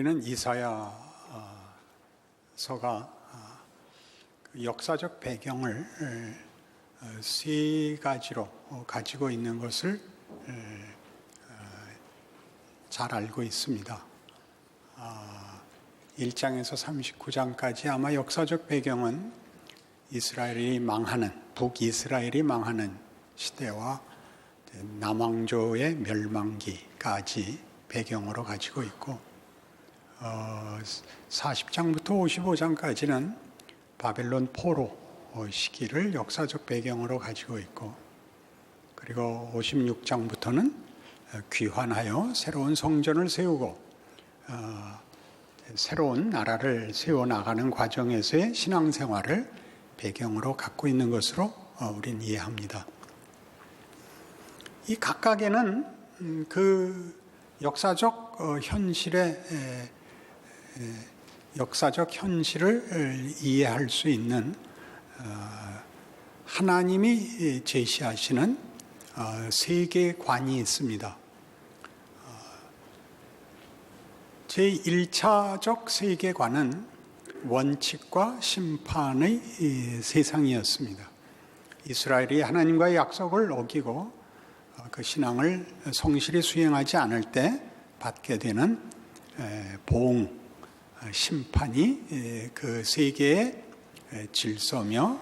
우리는 이사야서가 역사적 배경을 세 가지로 가지고 있는 것을 잘 알고 있습니다. 1장에서 39장까지 아마 역사적 배경은 이스라엘이 망하는, 북이스라엘이 망하는 시대와 남왕조의 멸망기까지 배경으로 가지고 있고 40장부터 55장까지는 바벨론 포로 시기를 역사적 배경으로 가지고 있고, 그리고 56장부터는 귀환하여 새로운 성전을 세우고 새로운 나라를 세워나가는 과정에서의 신앙생활을 배경으로 갖고 있는 것으로 우리는 이해합니다. 이 각각에는 그 역사적 현실을 이해할 수 있는 하나님이 제시하시는 세계관이 있습니다. 제1차적 세계관은 원칙과 심판의 세상이었습니다. 이스라엘이 하나님과의 약속을 어기고 그 신앙을 성실히 수행하지 않을 때 받게 되는 보응, 심판이 그 세계의 질서며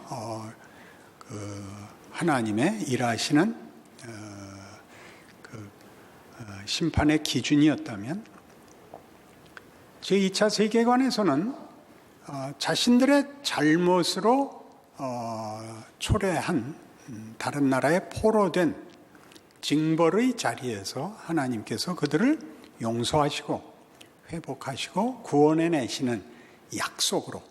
그 하나님의 일하시는 그 심판의 기준이었다면, 제2차 세계관에서는 자신들의 잘못으로 초래한 다른 나라의 포로된 징벌의 자리에서 하나님께서 그들을 용서하시고 회복하시고 구원해내시는 약속으로,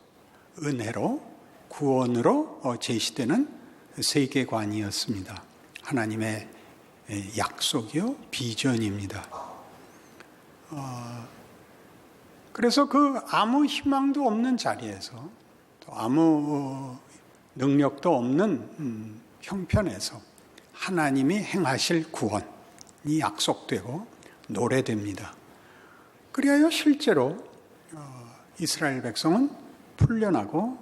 은혜로, 구원으로 제시되는 세계관이었습니다. 하나님의 약속이요, 비전입니다. 그래서 그 아무 희망도 없는 자리에서, 또 아무 능력도 없는 형편에서 하나님이 행하실 구원이 약속되고 노래됩니다. 그리하여 실제로 이스라엘 백성은 풀려나고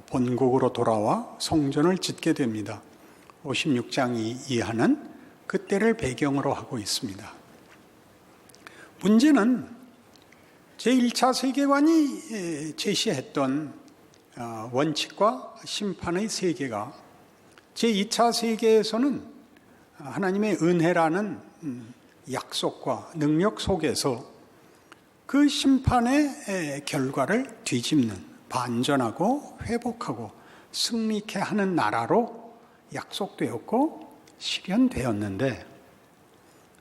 본국으로 돌아와 성전을 짓게 됩니다. 56장이 이하는 그때를 배경으로 하고 있습니다. 문제는 제1차 세계관이 제시했던 원칙과 심판의 세계가 제2차 세계에서는 하나님의 은혜라는 약속과 능력 속에서 그 심판의 결과를 뒤집는, 반전하고 회복하고 승리케 하는 나라로 약속되었고 실현되었는데,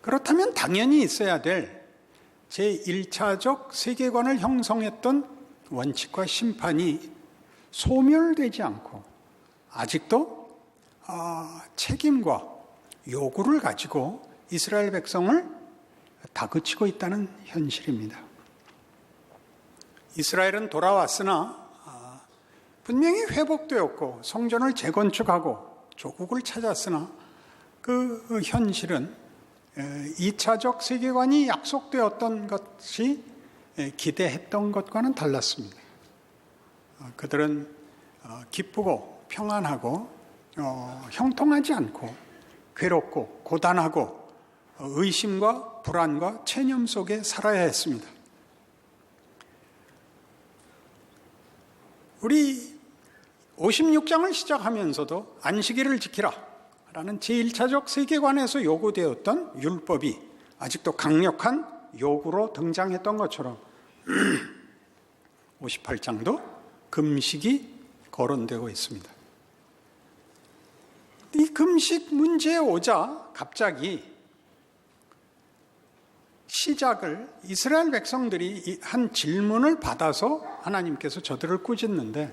그렇다면 당연히 있어야 될 제1차적 세계관을 형성했던 원칙과 심판이 소멸되지 않고 아직도 책임과 요구를 가지고 이스라엘 백성을 다그치고 있다는 현실입니다. 이스라엘은 돌아왔으나 분명히 회복되었고 성전을 재건축하고 조국을 찾았으나 그 현실은 2차적 세계관이 약속되었던 것이 기대했던 것과는 달랐습니다. 그들은 기쁘고 평안하고 형통하지 않고 괴롭고 고단하고 의심과 불안과 체념 속에 살아야 했습니다. 우리 56장을 시작하면서도 안식일을 지키라 라는 제1차적 세계관에서 요구되었던 율법이 아직도 강력한 요구로 등장했던 것처럼 58장도 금식이 거론되고 있습니다. 이 금식 문제에 오자 갑자기 시작을 이스라엘 백성들이 한 질문을 받아서 하나님께서 저들을 꾸짖는데,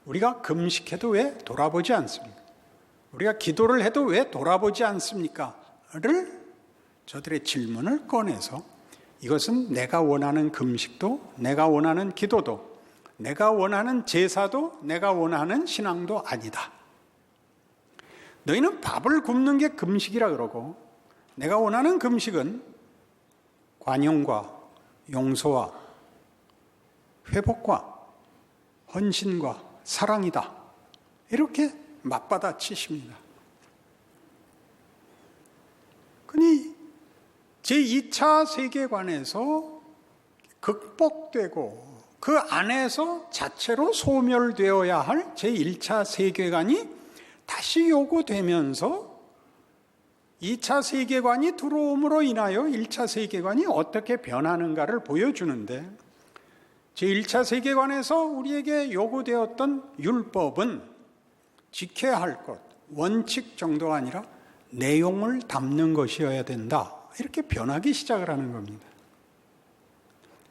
우리가 금식해도 왜 돌아보지 않습니까? 우리가 기도를 해도 왜 돌아보지 않습니까? 를 저들의 질문을 꺼내서, 이것은 내가 원하는 금식도, 내가 원하는 기도도, 내가 원하는 제사도, 내가 원하는 신앙도 아니다. 너희는 밥을 굶는 게 금식이라 그러고, 내가 원하는 금식은 관용과 용서와 회복과 헌신과 사랑이다. 이렇게 맞받아치십니다. 그러니 제2차 세계관에서 극복되고 그 안에서 자체로 소멸되어야 할 제1차 세계관이 다시 요구되면서 2차 세계관이 들어옴으로 인하여 1차 세계관이 어떻게 변하는가를 보여주는데, 제1차 세계관에서 우리에게 요구되었던 율법은 지켜야 할 것, 원칙 정도가 아니라 내용을 담는 것이어야 된다. 이렇게 변하기 시작을 하는 겁니다.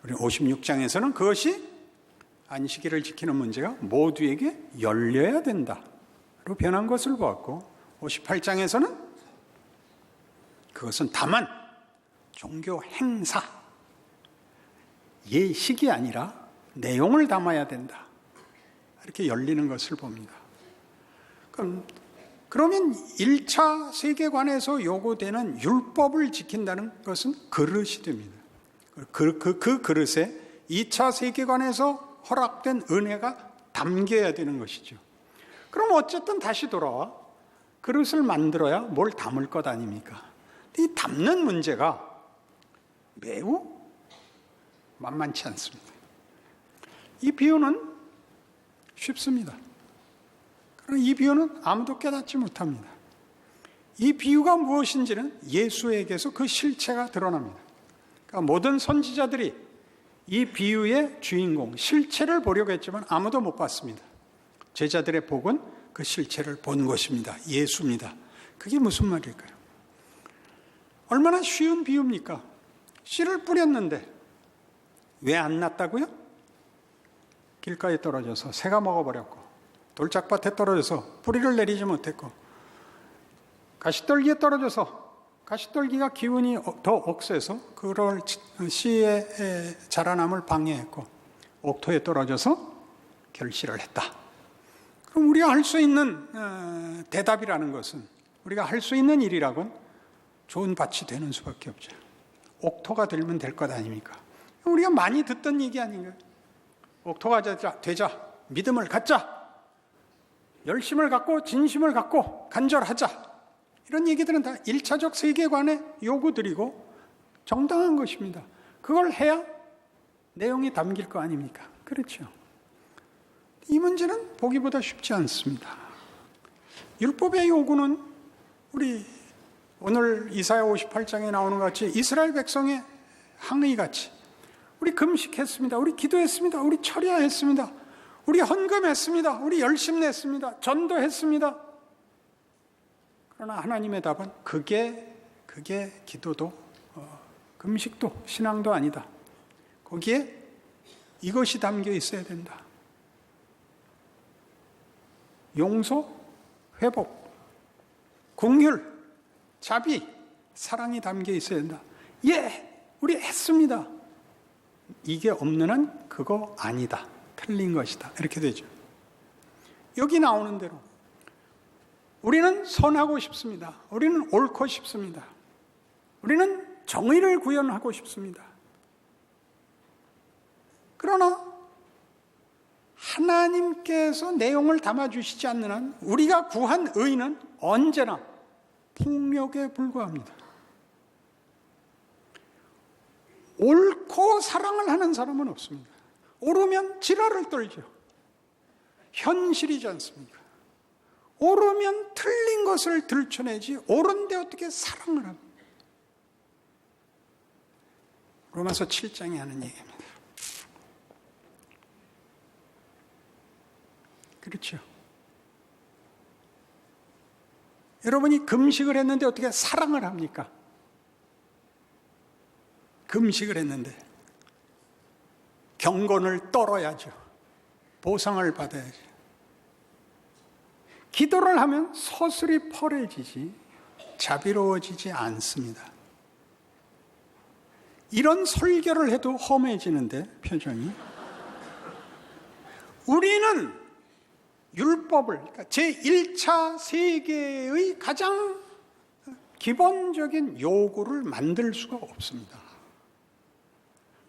우리 56장에서는 그것이 안식일을 지키는 문제가 모두에게 열려야 된다로 변한 것을 보았고, 58장에서는 그것은 다만 종교 행사, 예식이 아니라 내용을 담아야 된다. 이렇게 열리는 것을 봅니다. 그러면 1차 세계관에서 요구되는 율법을 지킨다는 것은 그릇이 됩니다. 그 그릇에 2차 세계관에서 허락된 은혜가 담겨야 되는 것이죠. 그럼 어쨌든 다시 돌아와 그릇을 만들어야 뭘 담을 것 아닙니까? 이 담는 문제가 매우 만만치 않습니다. 이 비유는 쉽습니다. 그러나 이 비유는 아무도 깨닫지 못합니다. 이 비유가 무엇인지는 예수에게서 그 실체가 드러납니다. 그러니까 모든 선지자들이 이 비유의 주인공, 실체를 보려고 했지만 아무도 못 봤습니다. 제자들의 복은 그 실체를 본 것입니다. 예수입니다. 그게 무슨 말일까요? 얼마나 쉬운 비유입니까? 씨를 뿌렸는데 왜 안 났다고요? 길가에 떨어져서 새가 먹어버렸고, 돌짝밭에 떨어져서 뿌리를 내리지 못했고, 가시떨기에 떨어져서 가시떨기가 기운이 더 억세서 그럴 씨의 자라남을 방해했고, 옥토에 떨어져서 결실을 했다. 그럼 우리가 할 수 있는 대답이라는 것은, 우리가 할 수 있는 일이라곤 좋은 밭이 되는 수밖에 없죠. 옥토가 되면 될 것 아닙니까? 우리가 많이 듣던 얘기 아닌가요? 옥토가 되자, 믿음을 갖자, 열심을 갖고 진심을 갖고 간절하자, 이런 얘기들은 다 1차적 세계관의 요구들이고 정당한 것입니다. 그걸 해야 내용이 담길 거 아닙니까? 그렇죠. 이 문제는 보기보다 쉽지 않습니다. 율법의 요구는 우리 오늘 이사야 58장에 나오는 것 같이 이스라엘 백성의 항의같이 우리 금식했습니다. 우리 기도했습니다. 우리 철야했습니다. 우리 헌금했습니다. 우리 열심 냈습니다. 전도했습니다. 그러나 하나님의 답은 그게 기도도 금식도 신앙도 아니다. 거기에 이것이 담겨 있어야 된다. 용서, 회복, 긍휼, 자비, 사랑이 담겨 있어야 된다. 예, 우리 했습니다. 이게 없는 한 그거 아니다. 틀린 것이다. 이렇게 되죠. 여기 나오는 대로 우리는 선하고 싶습니다. 우리는 옳고 싶습니다. 우리는 정의를 구현하고 싶습니다. 그러나 하나님께서 내용을 담아주시지 않는 한 우리가 구한 의는 언제나 폭력에 불과합니다. 옳고 사랑을 하는 사람은 없습니다. 옳으면 지랄을 떨죠. 현실이지 않습니까? 옳으면 틀린 것을 들춰내지 옳은데 어떻게 사랑을 합니까? 로마서 7장에 하는 얘기입니다. 그렇죠. 여러분이 금식을 했는데 어떻게 사랑을 합니까? 금식을 했는데 경건을 떨어야죠. 보상을 받아야죠. 기도를 하면 서슬이 펄해지지 자비로워지지 않습니다. 이런 설교를 해도 험해지는데 표정이. 우리는 율법을, 그러니까 제1차 세계의 가장 기본적인 요구를 만들 수가 없습니다.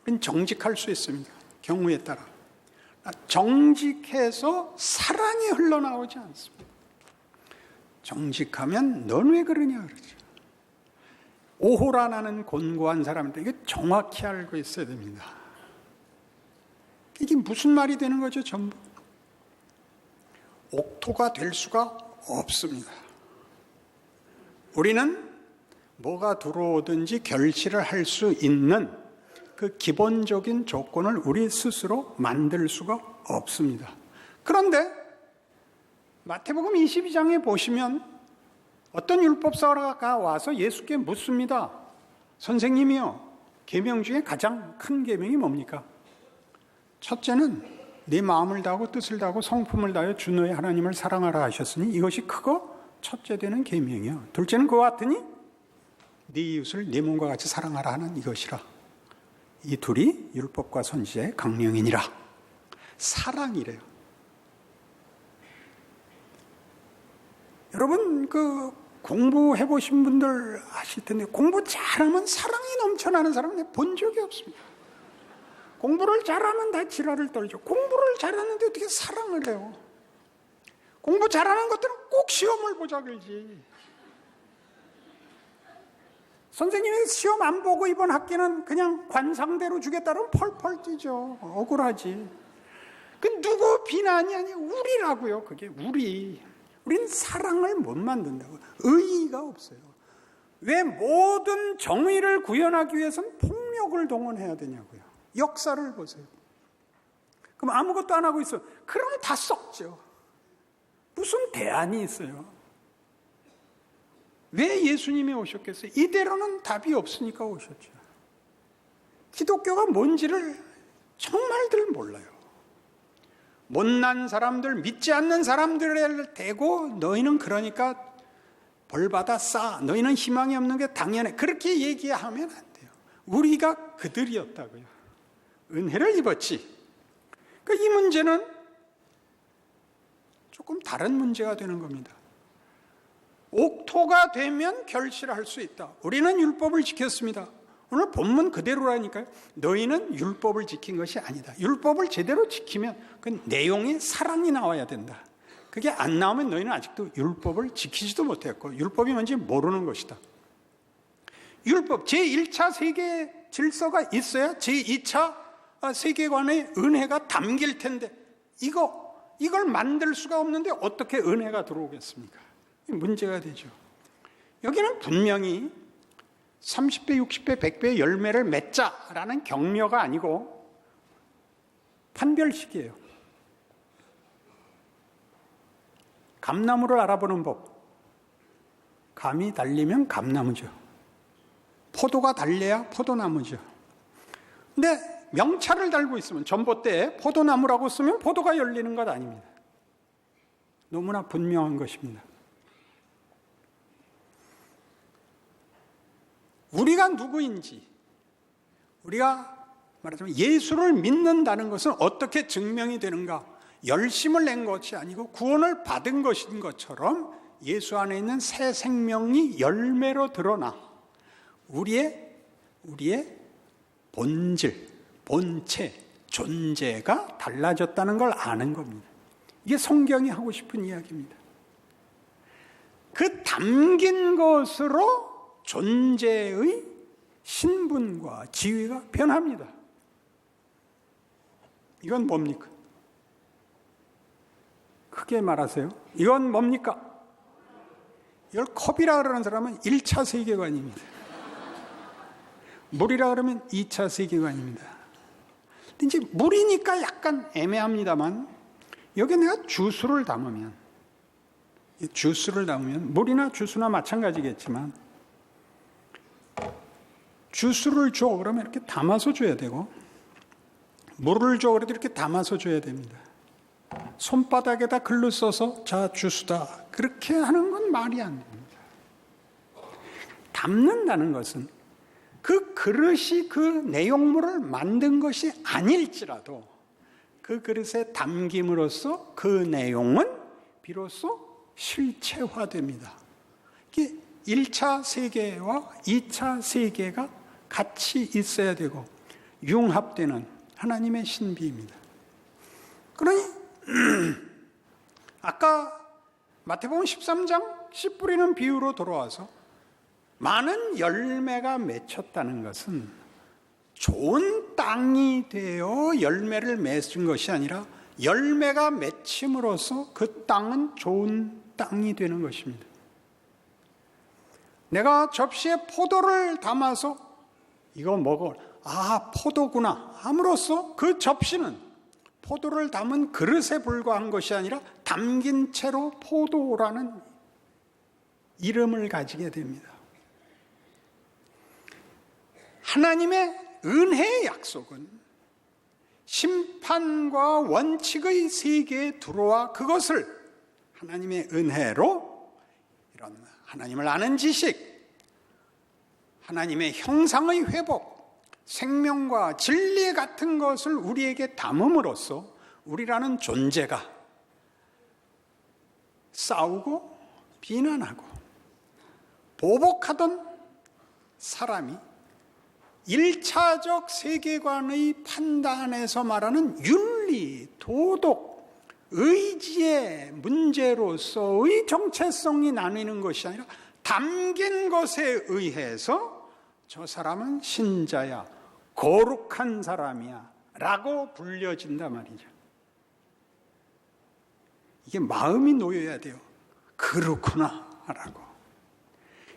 우린 정직할 수 있습니다. 경우에 따라. 정직해서 사랑이 흘러나오지 않습니다. 정직하면 넌 왜 그러냐 그러죠. 오호라나는 곤고한 사람인데 이게 정확히 알고 있어야 됩니다. 이게 무슨 말이 되는 거죠? 전부 옥토가 될 수가 없습니다. 우리는 뭐가 들어오든지 결실을 할 수 있는 그 기본적인 조건을 우리 스스로 만들 수가 없습니다. 그런데 마태복음 22장에 보시면 어떤 율법사가 와서 예수께 묻습니다. 선생님이요, 계명 중에 가장 큰 계명이 뭡니까? 첫째는 네 마음을 다하고 뜻을 다하고 성품을 다하여 주 너의 하나님을 사랑하라 하셨으니 이것이 크고 첫째 되는 계명이요. 둘째는 그와 같으니 네 이웃을 네 몸과 같이 사랑하라 하는 이것이라. 이 둘이 율법과 선지자의 강령이니라. 사랑이래요. 여러분 공부해 보신 분들 아실 텐데 공부 잘하면 사랑이 넘쳐나는 사람 내가 본 적이 없습니다. 공부를 잘하면 다 지랄을 떨죠. 공부를 잘하는데 어떻게 사랑을 해요? 공부 잘하는 것들은 꼭 시험을 보자 그러지. 선생님이 시험 안 보고 이번 학기는 그냥 관상대로 주겠다면 펄펄 뛰죠. 억울하지. 그 누구 비난이 아니에요. 우리라고요. 그게 우리. 우린 사랑을 못 만든다고. 의의가 없어요. 왜 모든 정의를 구현하기 위해서는 폭력을 동원해야 되냐고요. 역사를 보세요. 그럼 아무것도 안 하고 있어. 그럼 다 썩죠. 무슨 대안이 있어요? 왜 예수님이 오셨겠어요? 이대로는 답이 없으니까 오셨죠. 기독교가 뭔지를 정말들 몰라요. 못난 사람들, 믿지 않는 사람들을 대고 너희는 그러니까 벌받아 싸. 너희는 희망이 없는 게 당연해. 그렇게 얘기하면 안 돼요. 우리가 그들이었다고요. 은혜를 입었지. 이 문제는 조금 다른 문제가 되는 겁니다. 옥토가 되면 결실할 수 있다. 우리는 율법을 지켰습니다. 오늘 본문 그대로라니까요. 너희는 율법을 지킨 것이 아니다. 율법을 제대로 지키면 그 내용에 사랑이 나와야 된다. 그게 안 나오면 너희는 아직도 율법을 지키지도 못했고 율법이 뭔지 모르는 것이다. 율법 제1차 세계 질서가 있어야 제2차 세계관의 은혜가 담길 텐데 이걸 만들 수가 없는데 어떻게 은혜가 들어오겠습니까? 문제가 되죠. 여기는 분명히 30배, 60배, 100배의 열매를 맺자라는 격려가 아니고 판별식이에요. 감나무를 알아보는 법. 감이 달리면 감나무죠. 포도가 달려야 포도나무죠. 근데 명찰을 달고 있으면 전봇대에 포도나무라고 쓰면 포도가 열리는 것 아닙니다. 너무나 분명한 것입니다. 우리가 누구인지, 우리가 말하자면 예수를 믿는다는 것은 어떻게 증명이 되는가? 열심을 낸 것이 아니고 구원을 받은 것인 것처럼 예수 안에 있는 새 생명이 열매로 드러나 우리의 본질, 본체, 존재가 달라졌다는 걸 아는 겁니다. 이게 성경이 하고 싶은 이야기입니다. 그 담긴 것으로 존재의 신분과 지위가 변합니다. 이건 뭡니까? 크게 말하세요. 이건 뭡니까? 이걸 컵이라 그러는 사람은 1차 세계관입니다. 물이라 그러면 2차 세계관입니다. 이제 물이니까 약간 애매합니다만 여기 내가 주스를 담으면 물이나 주스나 마찬가지겠지만 주스를 줘 그러면 이렇게 담아서 줘야 되고 물을 줘 그래도 이렇게 담아서 줘야 됩니다. 손바닥에다 글로 써서 자 주스다 그렇게 하는 건 말이 안 됩니다. 담는다는 것은 그 그릇이 그 내용물을 만든 것이 아닐지라도 그 그릇에 담김으로써 그 내용은 비로소 실체화됩니다. 이게 1차 세계와 2차 세계가 같이 있어야 되고 융합되는 하나님의 신비입니다. 그러니 아까 마태복음 13장 씨 뿌리는 비유로 돌아와서 많은 열매가 맺혔다는 것은 좋은 땅이 되어 열매를 맺은 것이 아니라 열매가 맺힘으로써 그 땅은 좋은 땅이 되는 것입니다. 내가 접시에 포도를 담아서 이거 먹어, 포도구나 함으로써 그 접시는 포도를 담은 그릇에 불과한 것이 아니라 담긴 채로 포도라는 이름을 가지게 됩니다. 하나님의 은혜의 약속은 심판과 원칙의 세계에 들어와 그것을 하나님의 은혜로 이런 하나님을 아는 지식, 하나님의 형상의 회복, 생명과 진리 같은 것을 우리에게 담음으로써 우리라는 존재가 싸우고 비난하고 보복하던 사람이 1차적 세계관의 판단에서 말하는 윤리, 도덕, 의지의 문제로서의 정체성이 나뉘는 것이 아니라 담긴 것에 의해서 저 사람은 신자야, 거룩한 사람이야 라고 불려진단 말이죠. 이게 마음이 놓여야 돼요. 그렇구나 라고.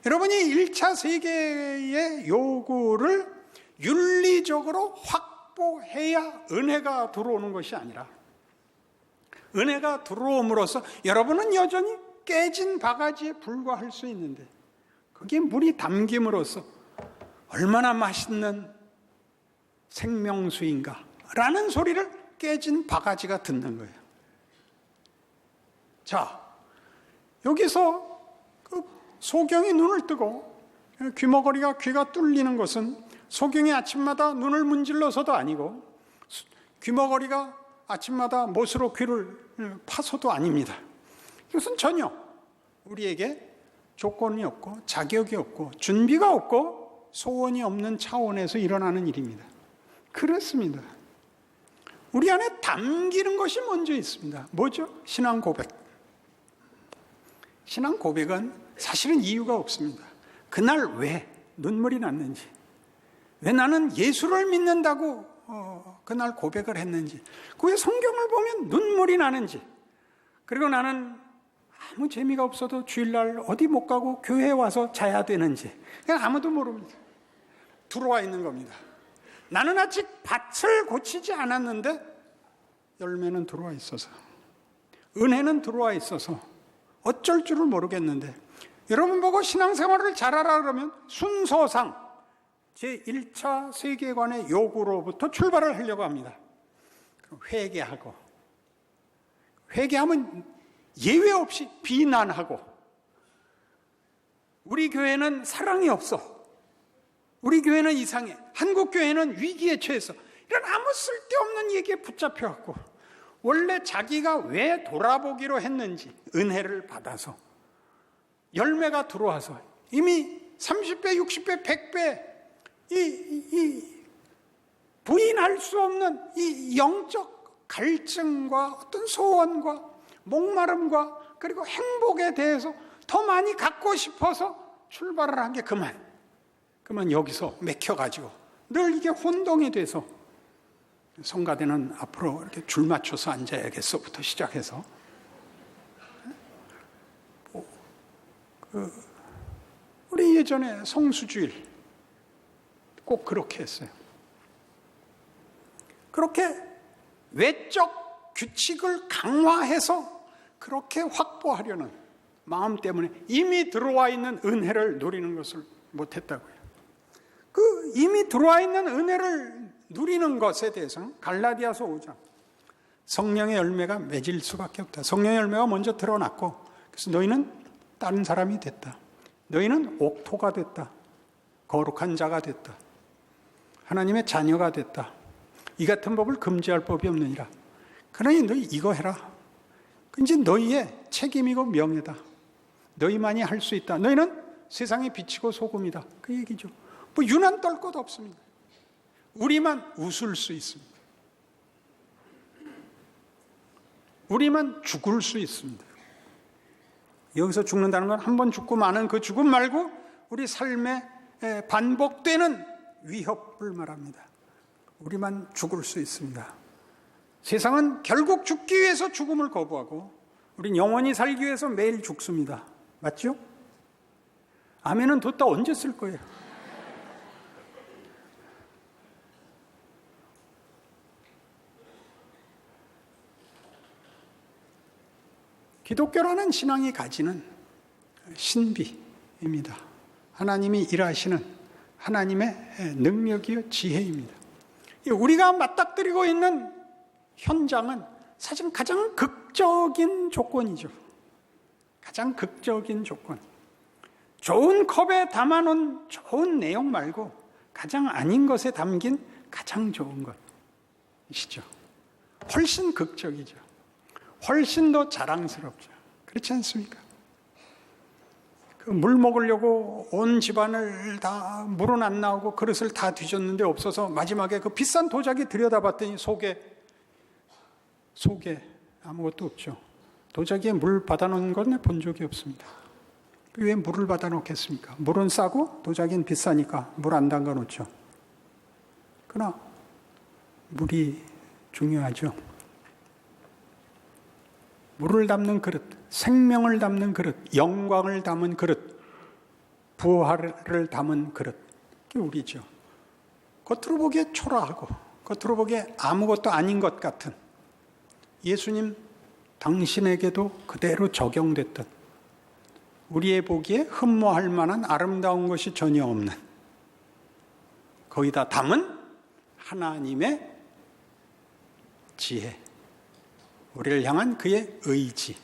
여러분이 1차 세계의 요구를 윤리적으로 확보해야 은혜가 들어오는 것이 아니라 은혜가 들어옴으로써 여러분은 여전히 깨진 바가지에 불과할 수 있는데 거기에 물이 담김으로써 얼마나 맛있는 생명수인가 라는 소리를 깨진 바가지가 듣는 거예요. 자, 여기서 그 소경이 눈을 뜨고 귀머거리가 귀가 뚫리는 것은 소경이 아침마다 눈을 문질러서도 아니고 귀머거리가 아침마다 못으로 귀를 파서도 아닙니다. 이것은 전혀 우리에게 조건이 없고 자격이 없고 준비가 없고 소원이 없는 차원에서 일어나는 일입니다. 그렇습니다. 우리 안에 담기는 것이 먼저 있습니다. 뭐죠? 신앙 고백. 신앙 고백은 사실은 이유가 없습니다. 그날 왜 눈물이 났는지, 왜 나는 예수를 믿는다고 그날 고백을 했는지, 왜 성경을 보면 눈물이 나는지, 그리고 나는 아무 재미가 없어도 주일날 어디 못 가고 교회에 와서 자야 되는지 그냥 아무도 모릅니다. 들어와 있는 겁니다. 나는 아직 밭을 고치지 않았는데 열매는 들어와 있어서, 은혜는 들어와 있어서 어쩔 줄을 모르겠는데, 여러분 보고 신앙생활을 잘하라 그러면 순서상 제1차 세계관의 요구로부터 출발을 하려고 합니다. 회개하고, 회개하면 예외 없이 비난하고, 우리 교회는 사랑이 없어, 우리 교회는 이상해, 한국 교회는 위기에 처해서, 이런 아무 쓸데없는 얘기에 붙잡혀갖고 원래 자기가 왜 돌아보기로 했는지 은혜를 받아서 열매가 들어와서 이미 30배, 60배, 100배 이 부인할 수 없는 이 영적 갈증과 어떤 소원과 목마름과 그리고 행복에 대해서 더 많이 갖고 싶어서 출발을 한 게 그만 여기서 맥혀가지고 늘 이게 혼동이 돼서 성가대는 앞으로 이렇게 줄 맞춰서 앉아야겠어부터 시작해서 우리 예전에 성수주일 꼭 그렇게 했어요. 그렇게 외적 규칙을 강화해서 그렇게 확보하려는 마음 때문에 이미 들어와 있는 은혜를 누리는 것을 못했다고요. 그 이미 들어와 있는 은혜를 누리는 것에 대해서는 갈라디아서 5장 성령의 열매가 맺을 수밖에 없다. 성령의 열매가 먼저 드러났고, 그래서 너희는 다른 사람이 됐다. 너희는 옥토가 됐다. 거룩한 자가 됐다. 하나님의 자녀가 됐다. 이 같은 법을 금지할 법이 없느니라. 그러니 너희 이거 해라. 이제 너희의 책임이고 명예다. 너희만이 할 수 있다. 너희는 세상의 빛이고 소금이다. 그 얘기죠. 뭐 유난 떨 것 없습니다. 우리만 웃을 수 있습니다. 우리만 죽을 수 있습니다. 여기서 죽는다는 건 한 번 죽고 마는 그 죽음 말고 우리 삶에 반복되는 위협을 말합니다. 우리만 죽을 수 있습니다. 세상은 결국 죽기 위해서 죽음을 거부하고 우린 영원히 살기 위해서 매일 죽습니다. 맞죠? 아멘은 뒀다 언제 쓸 거예요? 기독교라는 신앙이 가지는 신비입니다. 하나님이 일하시는 하나님의 능력이요 지혜입니다. 우리가 맞닥뜨리고 있는 현장은 사실 가장 극적인 조건이죠. 가장 극적인 조건. 좋은 컵에 담아놓은 좋은 내용 말고 가장 아닌 것에 담긴 가장 좋은 것이시죠. 훨씬 극적이죠. 훨씬 더 자랑스럽죠. 그렇지 않습니까? 그 물 먹으려고 온 집안을 다 물은 안 나오고 그릇을 다 뒤졌는데 없어서 마지막에 그 비싼 도자기 들여다봤더니 속에 아무것도 없죠. 도자기에 물 받아놓은 건 본 적이 없습니다. 왜 물을 받아놓겠습니까? 물은 싸고 도자기는 비싸니까 물 안 담가놓죠. 그러나 물이 중요하죠. 물을 담는 그릇, 생명을 담는 그릇, 영광을 담은 그릇, 부활을 담은 그릇, 그게 우리죠. 겉으로 보기에 초라하고 겉으로 보기에 아무것도 아닌 것 같은 예수님 당신에게도 그대로 적용됐던 우리의 보기에 흠모할 만한 아름다운 것이 전혀 없는 거기다 담은 하나님의 지혜, 우리를 향한 그의 의지,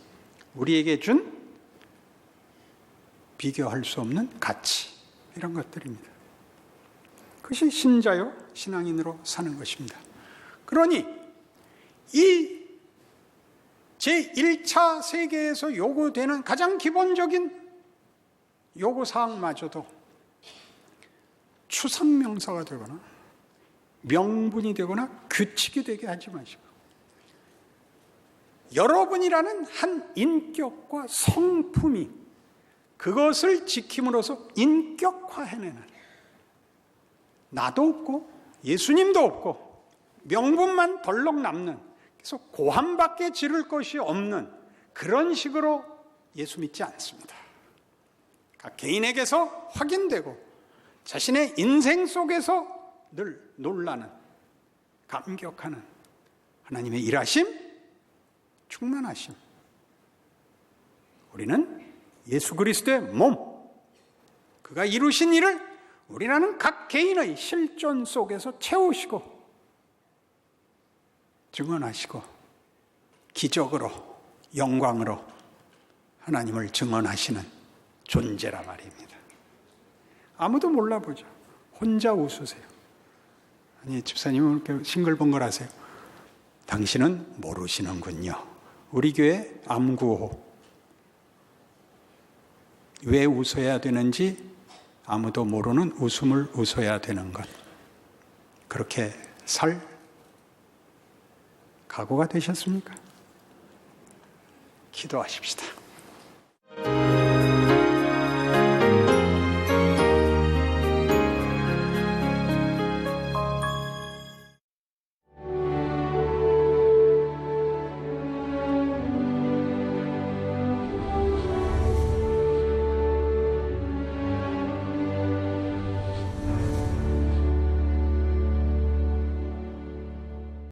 우리에게 준 비교할 수 없는 가치, 이런 것들입니다. 그것이 신자요 신앙인으로 사는 것입니다. 그러니 이 제1차 세계에서 요구되는 가장 기본적인 요구사항마저도 추상명사가 되거나 명분이 되거나 규칙이 되게 하지 마시고 여러분이라는 한 인격과 성품이 그것을 지킴으로써 인격화해내는, 나도 없고 예수님도 없고 명분만 덜렁 남는, 그래서 고함밖에 지를 것이 없는 그런 식으로 예수 믿지 않습니다. 각 개인에게서 확인되고 자신의 인생 속에서 늘 놀라는, 감격하는 하나님의 일하심, 충만하심. 우리는 예수 그리스도의 몸, 그가 이루신 일을 우리라는 각 개인의 실존 속에서 채우시고 증언하시고 기적으로, 영광으로 하나님을 증언하시는 존재라 말입니다. 아무도 몰라보죠. 혼자 웃으세요. 아니, 집사님은 이렇게 싱글벙글하세요. 당신은 모르시는군요. 우리 교회 암구호, 왜 웃어야 되는지 아무도 모르는 웃음을 웃어야 되는 것, 그렇게 살 각오가 되셨습니까? 기도하십시다.